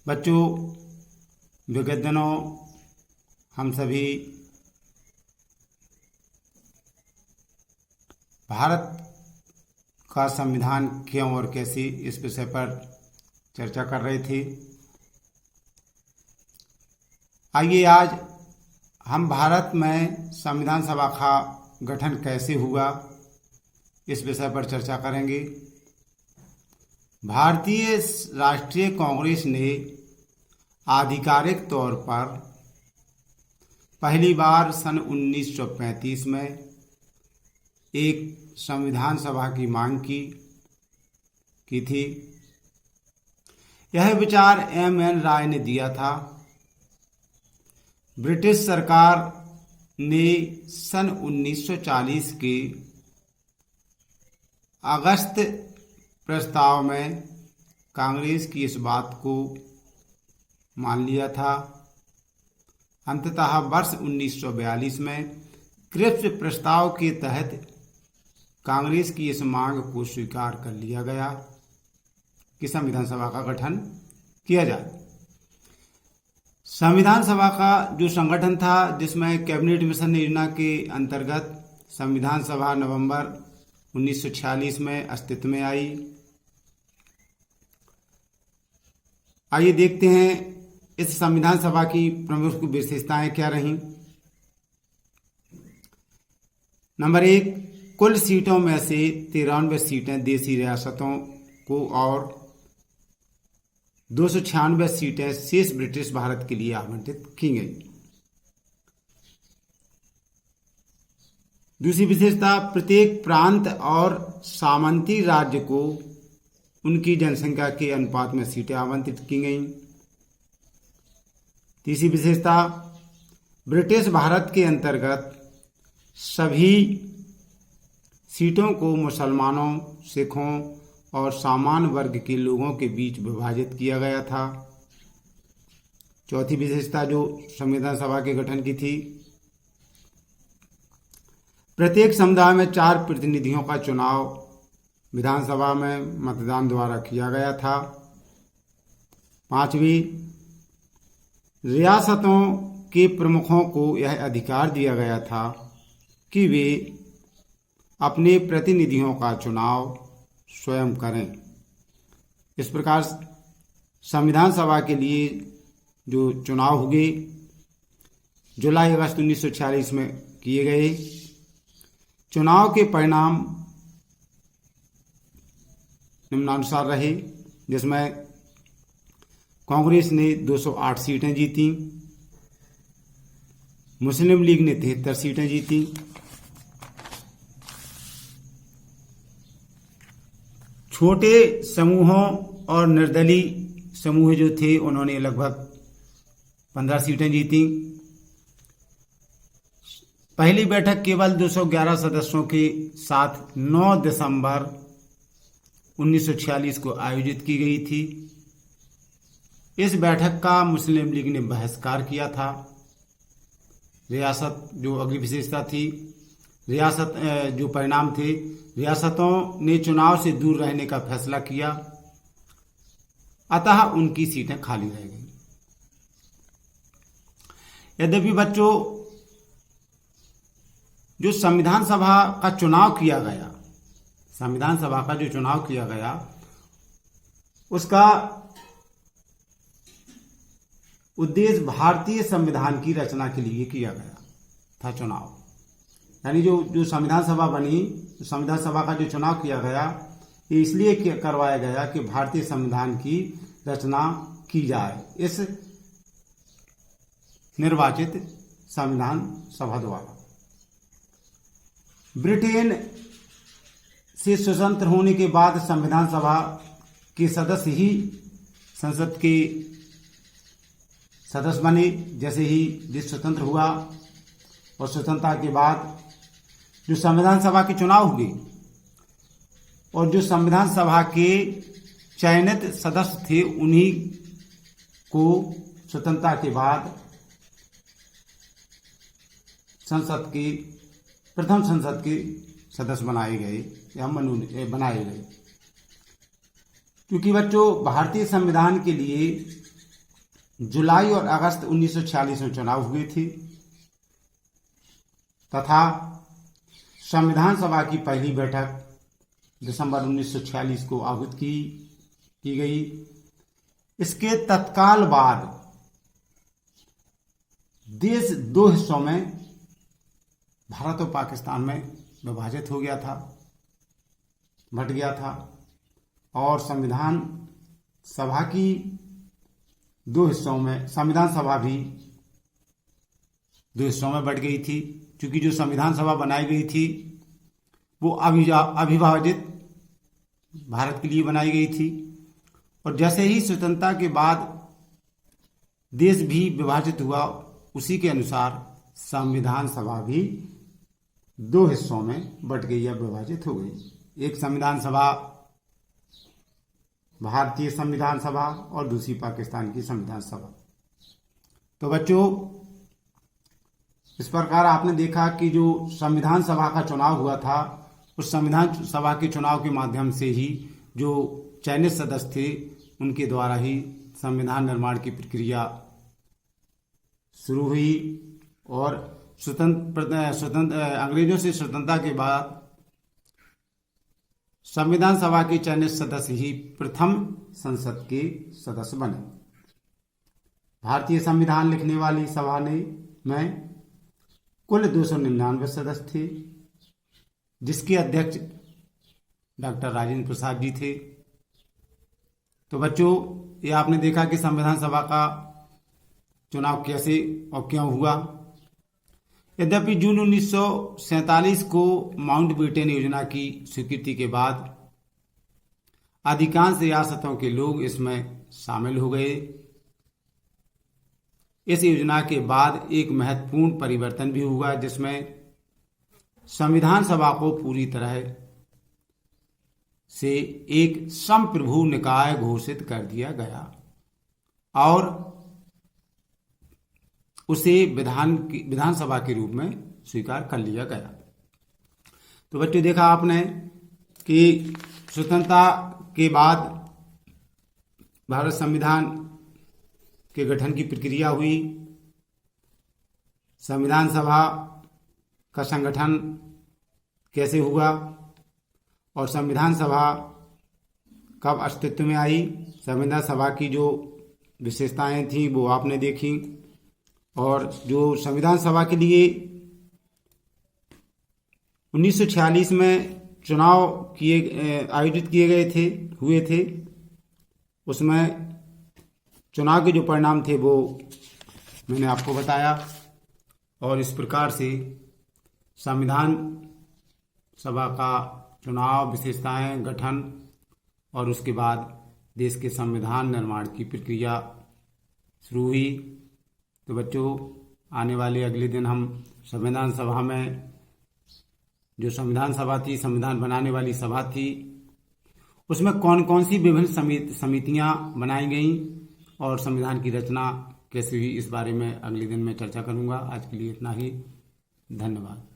बच्चों, विगत दिनों हम सभी भारत का संविधान क्यों और कैसे इस विषय पर चर्चा कर रहे थे। आइए आज हम भारत में संविधान सभा का गठन कैसे हुआ इस विषय पर चर्चा करेंगे। भारतीय राष्ट्रीय कांग्रेस ने आधिकारिक तौर पर पहली बार सन 1935 में एक संविधान सभा की मांग की थी। यह विचार M.N. राय ने दिया था। ब्रिटिश सरकार ने सन 1940 के अगस्त प्रस्ताव में कांग्रेस की इस बात को मान लिया था। अंततः वर्ष 1942 में क्रिप्स प्रस्ताव के तहत कांग्रेस की इस मांग को स्वीकार कर लिया गया कि संविधान सभा का गठन किया जाए। संविधान सभा का जो संगठन था, जिसमें कैबिनेट मिशन योजना के अंतर्गत संविधान सभा नवंबर 1946 में अस्तित्व में आई। आइए देखते हैं इस संविधान सभा की प्रमुख विशेषताएं क्या रहीं। नंबर 1, कुल सीटों में से 93 सीटें देशी रियासतों को और 296 सीटें शेष ब्रिटिश भारत के लिए आवंटित की गई। दूसरी विशेषता, प्रत्येक प्रांत और सामंती राज्य को उनकी जनसंख्या के अनुपात में सीटें आवंटित की गईं। तीसरी विशेषता, ब्रिटिश भारत के अंतर्गत सभी सीटों को मुसलमानों, सिखों और सामान्य वर्ग के लोगों के बीच विभाजित किया गया था। चौथी विशेषता जो संविधान सभा के गठन की थी, प्रत्येक समुदाय में 4 प्रतिनिधियों का चुनाव विधानसभा में मतदान द्वारा किया गया था। पांचवी, रियासतों के प्रमुखों को यह अधिकार दिया गया था कि वे अपने प्रतिनिधियों का चुनाव स्वयं करें। इस प्रकार संविधान सभा के लिए जो चुनाव हुए जुलाई अगस्त 1946 में किए गए। चुनाव के परिणाम निम्नानुसार रहे, जिसमें कांग्रेस ने 208 सीटें जीती, मुस्लिम लीग ने 73 सीटें जीती, छोटे समूहों और निर्दलीय समूह जो थे उन्होंने लगभग 15 सीटें जीती। पहली बैठक केवल 211 सदस्यों के साथ 9 दिसंबर 1946 को आयोजित की गई थी। इस बैठक का मुस्लिम लीग ने बहिष्कार किया था। रियासत जो अगली विशेषता थी, रियासत जो परिणाम थे, रियासतों ने चुनाव से दूर रहने का फैसला किया, अतः उनकी सीटें खाली रह गई। यद्यपि बच्चों, जो संविधान सभा का चुनाव किया गया, संविधान सभा का जो चुनाव किया गया, उसका उद्देश्य भारतीय संविधान की रचना के लिए किया गया था चुनाव। यानी जो संविधान सभा बनी, संविधान सभा का जो चुनाव किया गया, ये इसलिए करवाया गया कि भारतीय संविधान की रचना की जाए इस निर्वाचित संविधान सभा द्वारा। ब्रिटेन से स्वतंत्र होने के बाद संविधान सभा के सदस्य ही संसद के सदस्य बने। जैसे ही देश स्वतंत्र हुआ और स्वतंत्रता के बाद जो संविधान सभा के चुनाव हुए और जो संविधान सभा के चयनित सदस्य थे, उन्हीं को स्वतंत्रता के बाद प्रथम संसद के सदस्य बनाए गए या बनाए गए। क्योंकि बच्चों, भारतीय संविधान के लिए जुलाई और अगस्त 1946 में चुनाव हुए थे तथा संविधान सभा की पहली बैठक दिसंबर 1946 को आहूत की गई। इसके तत्काल बाद देश दो हिस्सों में, भारत और पाकिस्तान में विभाजित हो गया था, बंट गया था और संविधान सभा की दो हिस्सों में, संविधान सभा भी दो हिस्सों में बंट गई थी। क्योंकि जो संविधान सभा बनाई गई थी वो अविभाजित भारत के लिए बनाई गई थी और जैसे ही स्वतंत्रता के बाद देश भी विभाजित हुआ, उसी के अनुसार संविधान सभा भी दो हिस्सों में बंट गई या विभाजित हो गई। एक संविधान सभा भारतीय संविधान सभा और दूसरी पाकिस्तान की संविधान सभा। तो बच्चों, इस प्रकार आपने देखा कि जो संविधान सभा का चुनाव हुआ था, उस संविधान सभा के चुनाव के माध्यम से ही जो चयनित सदस्य थे उनके द्वारा ही संविधान निर्माण की प्रक्रिया शुरू हुई और अंग्रेजों से स्वतंत्रता के बाद संविधान सभा के चयनित सदस्य ही प्रथम संसद के सदस्य बने। भारतीय संविधान लिखने वाली सभा में कुल 299 सदस्य थे, जिसके अध्यक्ष डॉक्टर राजेंद्र प्रसाद जी थे। तो बच्चों, ये आपने देखा कि संविधान सभा का चुनाव कैसे और क्यों हुआ। यद्यपि जून 1947 को माउंटबेटन योजना की स्वीकृति के बाद अधिकांश रियासतों के लोग इसमें शामिल हो गए। इस योजना के बाद एक महत्वपूर्ण परिवर्तन भी हुआ, जिसमें संविधान सभा को पूरी तरह से एक संप्रभु निकाय घोषित कर दिया गया और उसे विधानसभा के रूप में स्वीकार कर लिया गया। तो बच्चों, देखा आपने कि स्वतंत्रता के बाद भारत संविधान के गठन की प्रक्रिया हुई, संविधान सभा का संगठन कैसे हुआ और संविधान सभा कब अस्तित्व में आई। संविधान सभा की जो विशेषताएं थी वो आपने देखी और जो संविधान सभा के लिए 1946 में चुनाव आयोजित किए हुए थे, उसमें चुनाव के जो परिणाम थे वो मैंने आपको बताया और इस प्रकार से संविधान सभा का चुनाव, विशेषताएं, गठन और उसके बाद देश के संविधान निर्माण की प्रक्रिया शुरू हुई। तो बच्चों, आने वाले अगले दिन हम संविधान सभा में जो संविधान सभा थी, संविधान बनाने वाली सभा थी, उसमें कौन कौन सी विभिन्न समितियां बनाई गईं और संविधान की रचना कैसे हुई, इस बारे में अगले दिन मैं चर्चा करूंगा। आज के लिए इतना ही। धन्यवाद।